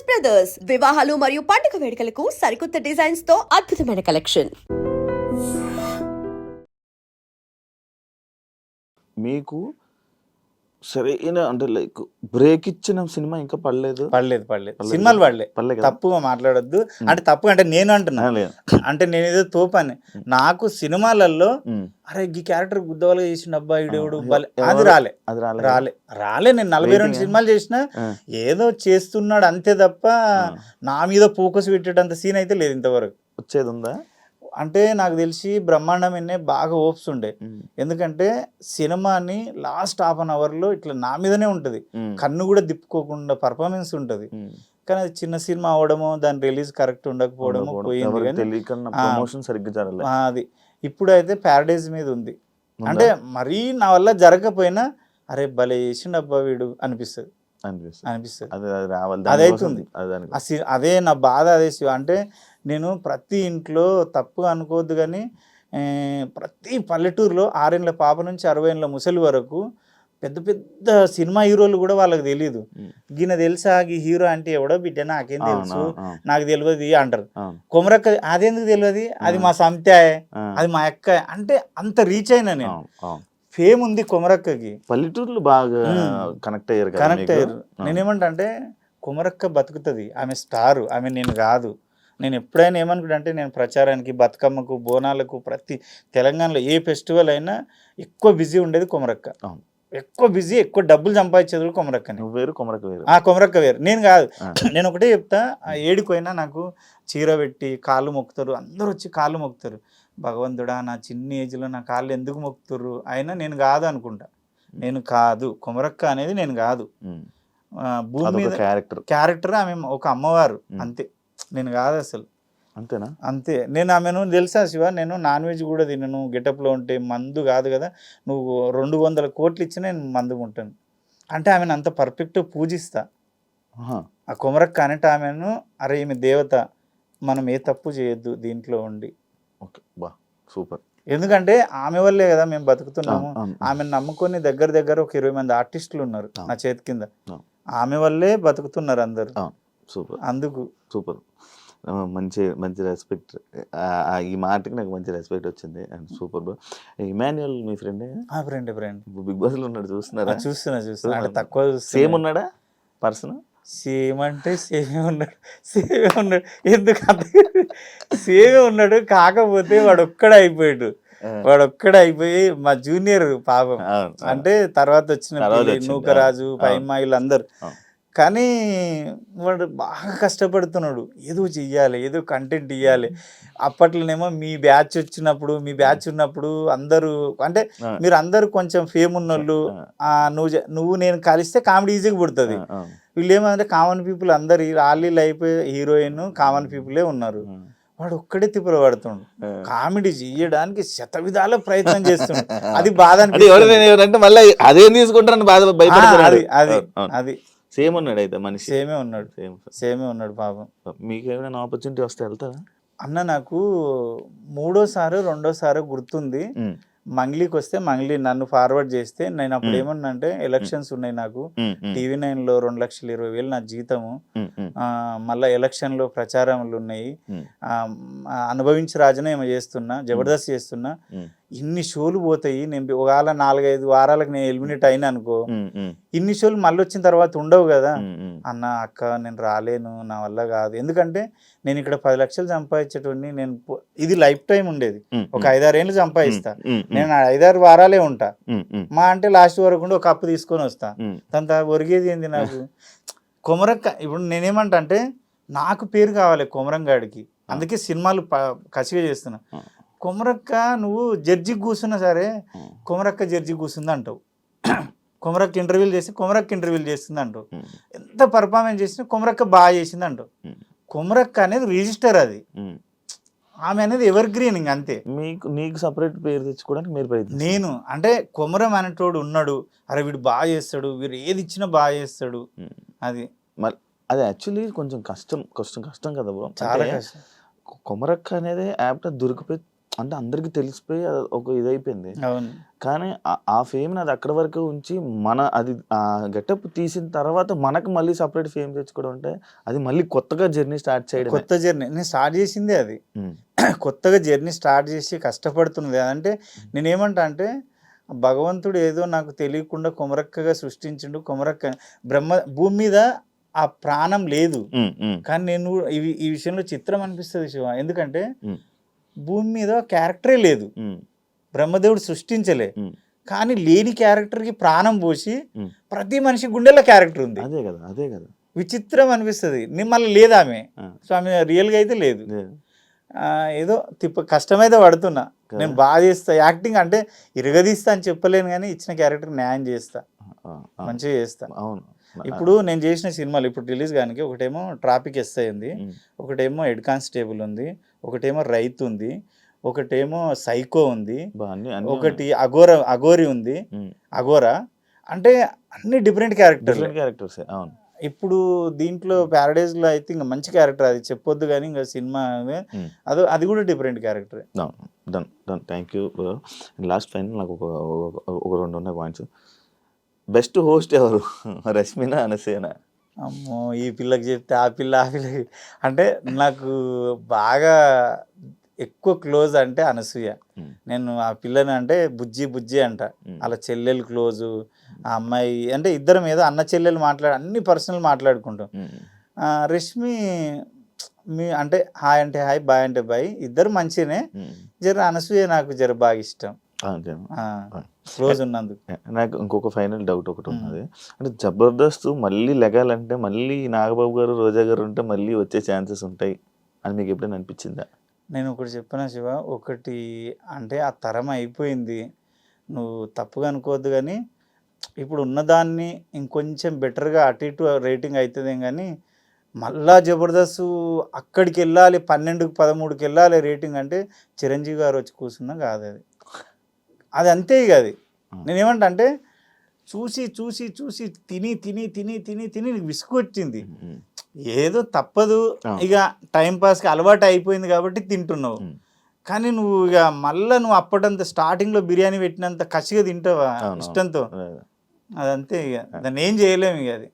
Brothers వివాహాలు మరియు పండుగ వేడుకలకు సరికొత్త డిజైన్స్ తో అద్భుతమైన కలెక్షన్. మీకు సరైన అంటే లైక్ బ్రేక్ ఇచ్చిన సినిమా ఇంకా పడలేదు సినిమాలు పడలే తప్పుగా మాట్లాడొద్దు. అంటే తప్పు అంటే నేను అంటున్నా, అంటే నేను ఏదో తోపని. నాకు సినిమాలలో అరే ఈ క్యారెక్టర్ గుద్దవాళ్ళగా చేసిన అబ్బాయి దేవుడు అది రాలే. నేను 42 సినిమాలు చేసిన ఏదో చేస్తున్నాడు అంతే తప్ప నా మీద ఫోకస్ పెట్టేటంత సీన్ అయితే లేదు ఇంతవరకు. వచ్చేది ఉందా అంటే నాకు తెలిసి బ్రహ్మాండం బాగా ఓప్స్ ఉండే, ఎందుకంటే సినిమాని లాస్ట్ హాఫ్ అన్ అవర్లో ఇట్లా నా మీదనే ఉంటుంది, కన్ను కూడా తిప్పుకోకుండా పర్ఫార్మెన్స్ ఉంటుంది. కానీ అది చిన్న సినిమా అవడమో దాని రిలీజ్ కరెక్ట్ ఉండకపోవడమో పోయింది. అది ఇప్పుడైతే ప్యారడైజ్ మీద ఉంది. అంటే మరీ నా వల్ల జరగకపోయినా అరే భలే చేసిండు అబ్బా వీడు అనిపిస్తుంది. అదైతుంది. అదే నా బాధ. అదే అంటే నేను ప్రతి ఇంట్లో తప్పుగా అనుకోవద్దు కానీ ప్రతి పల్లెటూరులో 6 ఏళ్ళ పాప నుంచి 60 ఏళ్ళ ముసలి వరకు పెద్ద పెద్ద సినిమా హీరోలు కూడా వాళ్ళకి తెలియదు. ఈయన తెలుసా ఈ హీరో అంటే ఎవడో బిడ్డ నాకేం తెలుసు నాకు తెలియదు అంటారు. కొమరక్క అదెందుకు తెలియదు, అది మా సంత్యాయ్, అది మా అక్క అంటే అంత రీచ్ అయినా నేను. ఫేమ్ ఉంది కొమరక్కకి, పల్లెటూరులో బాగా కనెక్ట్ అయ్యారు. నేనేమంటా అంటే కొమరక్క బతుకుతుంది, ఆమె స్టారు, ఆమె నేను కాదు. నేను ఎప్పుడైనా ఏమనుకుంటా అంటే నేను ప్రచారానికి, బతుకమ్మకు, బోనాలకు, ప్రతి తెలంగాణలో ఏ ఫెస్టివల్ అయినా ఎక్కువ బిజీ ఉండేది కొమరక్క. ఎక్కువ బిజీ, ఎక్కువ డబ్బులు సంపాదించేది కొమరక్కని. కొమరక్క వేరు, నేను కాదు. నేను ఒకటే చెప్తా, ఏడిపోయినా నాకు చీర పెట్టి కాళ్ళు మొక్కుతారు, అందరూ వచ్చి కాళ్ళు మొక్కుతారు. భగవంతుడా నా చిన్న ఏజ్లో నా కాళ్ళు ఎందుకు మొక్కుతుర్రు, అయినా నేను కాదు అనుకుంటా. నేను కాదు, కొమరక్క అనేది నేను కాదు. భూమి మీద క్యారెక్టర్, ఆమె ఒక అమ్మవారు అంతే, నేను కాదు అసలు. అంతేనా? అంతే. నేను ఆమెను తెలుసా శివ, నేను నాన్ వెజ్ కూడా తినను, గెటప్లో ఉంటే మందు కాదు కదా, నువ్వు 200 కోట్లు ఇచ్చినా నేను మందు ఉంటాను అంటే ఆమెను అంత పర్ఫెక్ట్ పూజిస్తా. ఆ కొమరక్క అనేట ఆమెను అరే ఈమె దేవత, మనం ఏ తప్పు చేయొద్దు దీంట్లో ఉండి. సూపర్. ఎందుకంటే ఆమె వల్లే కదా మేము బతుకుతున్నాము. ఆమెను నమ్ముకొని దగ్గర ఒక 20 మంది ఆర్టిస్టులు ఉన్నారు నా చేతి కింద, ఆమె వల్లే బతుకుతున్నారు అందరు. సూపర్. అందుకు సూపర్. మంచి రెస్పెక్ట్. ఈ మాటకి నాకు మంచి రెస్పెక్ట్ వచ్చింది. And super bro. ఇమాన్యుయల్ మీ ఫ్రెండే? ఫ్రెండ్. బిగ్ బాస్ లో ఉన్నాడు, చూస్తున్నారా? చూస్తున్నా. అంటే తక్కువ సేమ్ ఉన్నాడా పర్సన్? సేమ్ అంటే సేమే ఉన్నాడు. ఎందుకు సేమే ఉన్నాడు, కాకపోతే వాడు ఒక్కడే అయిపోయి మా జూనియర్ పాపం. అంటే తర్వాత వచ్చిన నూకరాజు, పైమ్మ వీళ్ళందరూ. కానీ వాడు బాగా కష్టపడుతున్నాడు, ఏదో చెయ్యాలి, ఏదో కంటెంట్ ఇవ్వాలి. అప్పట్లోనేమో మీ బ్యాచ్ ఉన్నప్పుడు అందరూ అంటే మీరు అందరూ కొంచెం ఫేమ్ ఉన్నోళ్ళు, నువ్వు నేను కలిస్తే కామెడీ ఈజీగా పుడుతుంది. వీళ్ళు ఏమంటే కామన్ పీపుల్ అందరు ఆలీలు అయిపోయి హీరోయిన్ కామన్ పీపులే ఉన్నారు. వాడు ఒక్కడే తిప్పలు పడుతుండు, కామెడీ చేయడానికి శతవిధాల ప్రయత్నం చేస్తుండు. అది బాధ అనిపిస్తుంది. మళ్ళీ అదేం తీసుకుంటారని బాధ భయపడుతున్నాడు. అది సేమ్ ఉన్నాడు అయితే మనిషి. సేమే ఉన్నాడు పాపం. మీకు ఏమైనా ఆపర్చునిటీ వస్తే వెళ్తారా అన్న? నాకు 2వ గుర్తుంది. మంగ్లీకి వస్తే మంగ్లీ నన్ను ఫార్వర్డ్ చేస్తే నేను అప్పుడు ఏమన్నా అంటే ఎలక్షన్స్ ఉన్నాయి నాకు, TV9లో 2,20,000 నా జీతము, మళ్ళీ ఎలక్షన్లో ప్రచారములు ఉన్నాయి, అనుభవించి రాజనే ఏమో చేస్తున్నా, జబర్దస్త్ చేస్తున్నా, ఇన్ని షోలు పోతాయి, నేను ఒకవేళ 4-5 వారాలకు నేను ఎలిమినేట్ అయినా అనుకో, ఇన్ని షోలు మళ్ళీ వచ్చిన తర్వాత ఉండవు కదా అన్న. అక్క నేను రాలేను, నా వల్ల కాదు. ఎందుకంటే నేను ఇక్కడ 10 లక్షలు సంపాదించేటోడిని, నేను ఇది లైఫ్ టైం ఉండేది, ఒక 5-6 ఏళ్ళు సంపాదిస్తా, నేను 5-6 వారాలే ఉంటా, మా అంటే లాస్ట్ వరకు ఉండి ఒక అప్పు తీసుకొని వస్తా, దాని ఒరిగేది ఏంది నాకు? కొమరక్క ఇప్పుడు నేనేమంటా అంటే నాకు పేరు కావాలి కొమరంగాడికి, అందుకే సినిమాలు కసిగా చేస్తున్నా. కొమరక్క నువ్వు జడ్జికి కూర్చున్నా సరే కొమరక్క జడ్జి కూర్చుంది అంటావు, కొమరక్క ఇంటర్వ్యూలు చేసి కొమరక్క ఇంటర్వ్యూలు చేస్తుంది అంటావు, ఎంత పర్ఫార్మెన్స్ చేసినా కొమరక్క బాగా చేసింది అంటావు. కొమరక్క అనేది రిజిస్టర్, అది ఆమె అనేది ఎవర్ గ్రీన్. ఇంక అంతే. నీకు సపరేట్ పేరు తెచ్చుకోవడానికి మీరు నేను అంటే కొమరం అనేటోడు ఉన్నాడు, అరే వీడు బాగా చేస్తాడు, వీడు ఏది ఇచ్చినా బాగా చేస్తాడు. అది అది యాక్చువల్లీ కొంచెం కష్టం కదా బ్రో, చాలా కష్టం. కొమరక్క అనేది యాప్ దొరికిపోయి అంటే అందరికి తెలిసిపోయి అది ఒక ఇదైపోయింది. అవును. కానీ ఆ ఫేమ్ అది అక్కడ వరకు ఉంచి అది ఆ గెటప్ తీసిన తర్వాత మనకు మళ్ళీ సపరేట్ ఫేమ్ తెచ్చుకోవడం అంటే అది మళ్ళీ కొత్తగా జర్నీ స్టార్ట్ చేయడం. కొత్త జర్నీ నేను స్టార్ట్ చేసిందే అది. కొత్తగా జర్నీ స్టార్ట్ చేసి కష్టపడుతున్నది. అంటే నేనేమంటా అంటే భగవంతుడు ఏదో నాకు తెలియకుండా కొమరక్కగా సృష్టించిండు. కొమరక్క భూమి మీద ఆ ప్రాణం లేదు, కానీ నేను ఈ విషయంలో చిత్రం అనిపిస్తుంది శివ. ఎందుకంటే భూమి మీద క్యారెక్టరే లేదు, బ్రహ్మదేవుడు సృష్టించలే, కానీ లేని క్యారెక్టర్కి ప్రాణం పోసి ప్రతి మనిషి గుండెల్లో క్యారెక్టర్ ఉంది. అదే కదా, అదే కదా, విచిత్రం అనిపిస్తుంది. మళ్ళీ లేదు ఆమె, సో ఆమె రియల్గా అయితే లేదు. ఏదో కష్టమైతే పడుతున్నా. నేను బాగా చేస్తా యాక్టింగ్, అంటే ఇరగదీస్తా అని చెప్పలేను, కానీ ఇచ్చిన క్యారెక్టర్ న్యాయం చేస్తా, మంచిగా చేస్తా. అవును. ఇప్పుడు నేను చేసిన సినిమాలు ఇప్పుడు రిలీజ్ కానీ ఒకటేమో ట్రాఫిక్ ఎస్ఐ ఉంది, ఒకటేమో హెడ్ కానిస్టేబుల్ ఉంది, ఒకటేమో రైతు ఉంది, ఒకటేమో సైకో ఉంది, ఒకటి అఘోరి ఉంది, అఘోరా. అంటే అన్ని డిఫరెంట్ క్యారెక్టర్స్. అవును. ఇప్పుడు దీంట్లో ప్యారడైజ్ లో అయితే ఇంకా మంచి క్యారెక్టర్, అది చెప్పొద్దు కానీ ఇంకా సినిమా అది కూడా different character. Thank you. Last final నాకు ఒక 2 ఉన్నాయి పాయింట్స్. బెస్ట్ హోస్ట్ ఎవరు, రష్మినా అనసూయనా? అమ్మో, ఈ పిల్లకి చెప్తే ఆ పిల్లకి అంటే నాకు బాగా ఎక్కువ క్లోజ్ అంటే అనసూయ. నేను ఆ పిల్లని అంటే బుజ్జి అంట, అలా చెల్లెలు క్లోజు. ఆ అమ్మాయి అంటే ఇద్దరం ఏదో అన్న చెల్లెలు అన్ని పర్సనల్ మాట్లాడుకుంటాం. రష్మి అంటే హాయ్ అంటే హాయ్, బాయ్ అంటే బాయ్, ఇద్దరు మంచిగానే. జర అనసూయ నాకు జర బాగా ఇష్టం, క్లోజ్ ఉన్నందుకు. నాకు ఇంకొక ఫైనల్ డౌట్ ఒకటి ఉన్నది, అంటే జబర్దస్త్ మళ్ళీ లెగాలంటే మళ్ళీ నాగబాబు గారు, రోజా గారు ఉంటే మళ్ళీ వచ్చే ఛాన్సెస్ ఉంటాయి అని మీకు ఎప్పుడైనా అనిపించిందా? నేను ఒకటి చెప్పిన శివ, ఒకటి అంటే ఆ తరం అయిపోయింది, నువ్వు తప్పుగా అనుకోవద్దు, కానీ ఇప్పుడు ఉన్నదాన్ని ఇంకొంచెం బెటర్గా అటు ఇటు రేటింగ్ అవుతుంది. కానీ మళ్ళా జబర్దస్త్ అక్కడికి వెళ్ళాలి, 12, 13కి వెళ్ళాలి రేటింగ్ అంటే చిరంజీవి గారు వచ్చి కూర్చున్నా కాదు అది అంతే. ఇక అది నేనేమంటా అంటే చూసి చూసి చూసి తిని తిని తిని తిని తిని నీకు విసుగు వచ్చింది, ఏదో తప్పదు, ఇక టైంపాస్కి అలవాటు అయిపోయింది కాబట్టి తింటున్నావు. కానీ నువ్వు ఇక మళ్ళీ నువ్వు అప్పటంత స్టార్టింగ్లో బిర్యానీ పెట్టినంత కసిగా తింటావా ఇష్టంతో, అదంతే. ఇక దాన్ని ఏం చేయలేము. ఇక అది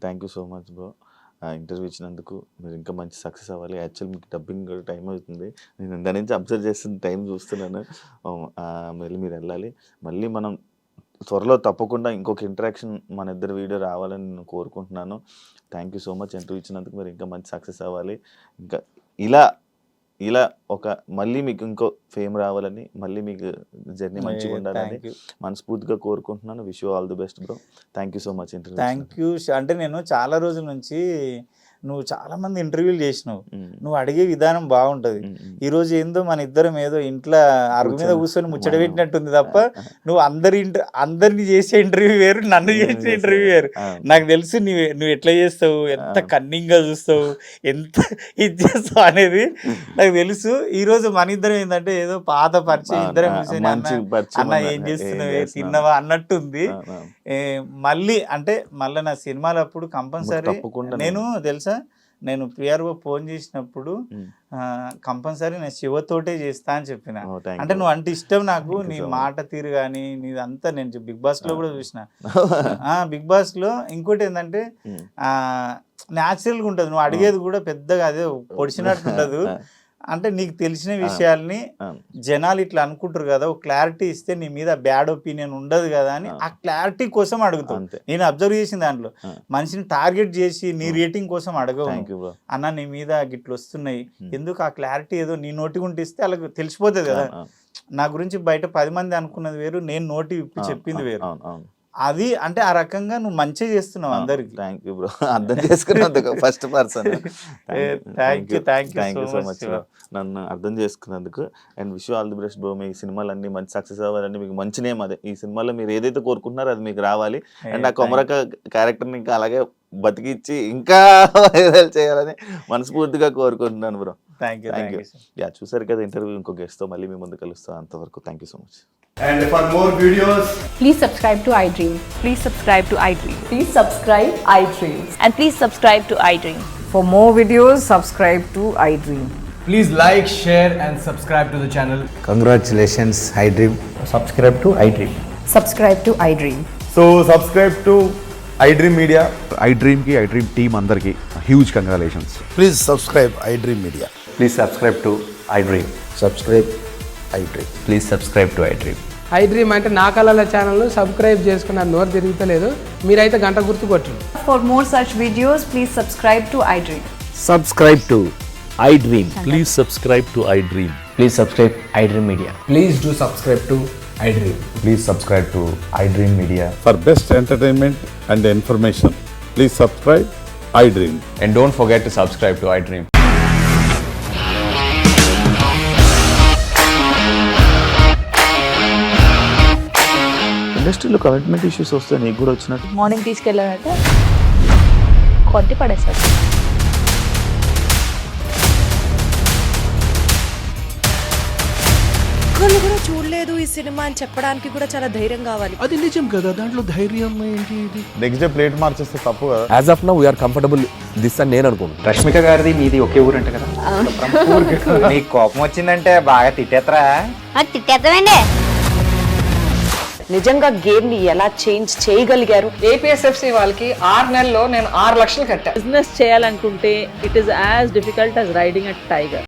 thank you so much bro, interview ఇచ్చినందుకు. మీరు ఇంకా మంచి సక్సెస్ అవ్వాలి. యాక్చువల్ మీకు డబ్బింగ్ టైం అవుతుంది, నేను దాని నుంచి అబ్జర్వ్ చేస్తున్న టైం చూస్తున్నాను. మళ్ళీ మీరు వెళ్ళాలి, మళ్ళీ మనం త్వరలో తప్పకుండా ఇంకొక ఇంటరాక్షన్ మన ఇద్దరు వీడియో రావాలని నేను కోరుకుంటున్నాను. Thank you so much interview ఇచ్చినందుకు. మీరు ఇంకా మంచి సక్సెస్ అవ్వాలి, ఇంకా ఇలా ఒక మళ్ళీ మీకు ఇంకో ఫేమ్ రావాలని, మళ్ళీ మీకు జర్నీ మంచిగా ఉండాలని మనస్ఫూర్తిగా కోరుకుంటున్నాను. Wish you all the best bro. Thank you so much interview. Thank you. అంటే నేను చాలా రోజుల నుంచి నువ్వు చాలా మంది ఇంటర్వ్యూలు చేసినావు, నువ్వు అడిగే విధానం బాగుంటది. ఈ రోజు ఏందో మన ఇద్దరం ఏదో ఇంట్లో అరుగు మీద కూర్చొని ముచ్చట పెట్టినట్టుంది తప్ప, నువ్వు అందరిని చేసే ఇంటర్వ్యూ వేరు, నన్ను చేసే ఇంటర్వ్యూ వేరు. నాకు తెలుసు నువ్వు ఎట్లా చేస్తావు, ఎంత కన్నింగ్ గా చూస్తావు, ఎంత ఇది చేస్తావు అనేది నాకు తెలుసు. ఈ రోజు మన ఇద్దరం ఏంటంటే ఏదో పాత పరిచయం, ఇద్దరం కూర్చొని అన్న ఏం చేస్తున్నావు, తిన్నవా అన్నట్టుంది. మళ్ళీ నా సినిమాలు అప్పుడు కంపల్సరీ నేను తెలుసా, నేను పిఆర్ఓ ఫోన్ చేసినప్పుడు కంపల్సరీ నేను శివతోటే చేస్తా అని చెప్పిన. అంటే నువ్వు అంటే ఇష్టం నాకు, నీ మాట తీరు కానీ నీదంతా. నేను బిగ్ బాస్ లో కూడా చూసిన. బిగ్ బాస్ లో ఇంకోటి ఏంటంటే న్యాచురల్గా ఉంటుంది, నువ్వు అడిగేది కూడా పెద్దగా అదే పొడిచినట్టు ఉండదు. అంటే నీకు తెలిసిన విషయాల్ని జనాలు ఇట్లా అనుకుంటారు కదా, ఒక క్లారిటీ ఇస్తే నీ మీద బ్యాడ్ ఒపీనియన్ ఉండదు కదా అని ఆ క్లారిటీ కోసం అడుగుతావు. నేను అబ్జర్వ్ చేసిన దాంట్లో మనిషిని టార్గెట్ చేసి నీ రేటింగ్ కోసం అడగవు. అన్న నీ మీద గిట్లు వస్తున్నాయి ఎందుకు, ఆ క్లారిటీ ఏదో నీ నోటి గుంటే ఇస్తే వాళ్ళకి తెలిసిపోతుంది కదా. నా గురించి బయట 10 మంది అనుకున్నది వేరు, నేను నోటి విప్పి చెప్పింది వేరు. అది అంటే ఆ రకంగా నువ్వు మంచిగా చేస్తున్నావు అందరికి. థ్యాంక్ యూ బ్రో, అర్థం చేసుకున్నందుకు first person. Thank you so much నన్ను అర్థం చేసుకున్నందుకు. And wish you all the best bro. మీ సినిమాలన్నీ మంచి సక్సెస్ అవ్వాలని, మీకు మంచి నేమ్ అదే ఈ సినిమాలో మీరు ఏదైతే కోరుకుంటున్నారో అది మీకు రావాలి. అండ్ ఆ కొమరక క్యారెక్టర్ని ఇంకా అలాగే బతికిచ్చి ఇంకా వైరల్ చేయాలని మనస్ఫూర్తిగా కోరుకుంటున్నాను బ్రో. Thank you. యా, చూసారు కదా ఇంటర్వ్యూ. ఇంకో గెస్ట్తో మళ్ళీ మీ ముందు కలుస్తాను. అంతవరకు thank you so much. And for more videos, please subscribe to iDream. Please subscribe to iDream. Please subscribe iDream. And please subscribe to iDream. For more videos, subscribe to iDream. Please like, share, and subscribe to the channel. Congratulations, iDream. Subscribe to iDream. Subscribe to iDream. So subscribe to iDream Media. iDream ki iDream team andarki huge congratulations. Please subscribe iDream Media. Please subscribe to iDream. Subscribe iDream. Please subscribe to iDream. iDream అంటే నా కళల channel subscribe చేసుకున్న నోరు తిరుగుతలేదు, మీరైతే గంట గుర్తు కొట్టండి. For more such videos, please subscribe to iDream. Subscribe to iDream. Please subscribe to iDream. Please subscribe iDream Media. Please do subscribe to iDream. Please subscribe to iDream Media. For best entertainment and information, please subscribe iDream. And don't forget to subscribe to iDream. ఇండస్ట్రీలో commitment issues వస్తే నీకు కూడా వచ్చినట్టు morning తీసుకెళ్ళారంటే కొట్టి పడేస్తారు. ఒక్కళ్ళు కూడా చూడలేదు ఈ సినిమా అని చెప్పడానికి కూడా చాలా ధైర్యం కావాలి. అది నిజం కదా, దాంట్లో ధైర్యం ఏంటి? ఇది నెక్స్ట్ డే ప్లేట్ మార్చేస్తే తప్పు కదా. As of now we are comfortable this అని నేను అనుకుంటున్నాను. రష్మిక గారిది మీది ఒకే ఊరు అంట కదా? నీకు కోపం వచ్చిందంటే బాగా తిట్టేత్తరా? తిట్టేద్దామండి. నిజంగా గేమ్ ని ఎలా చేంజ్ చేయగలిగారు? ఏపీఎస్ఎఫ్సి వాళ్ళకి 6 నెలల్లో నేను 6 లక్షలు కట్టా. బిజినెస్ చేయాలనుకుంటే it is as difficult as riding a tiger.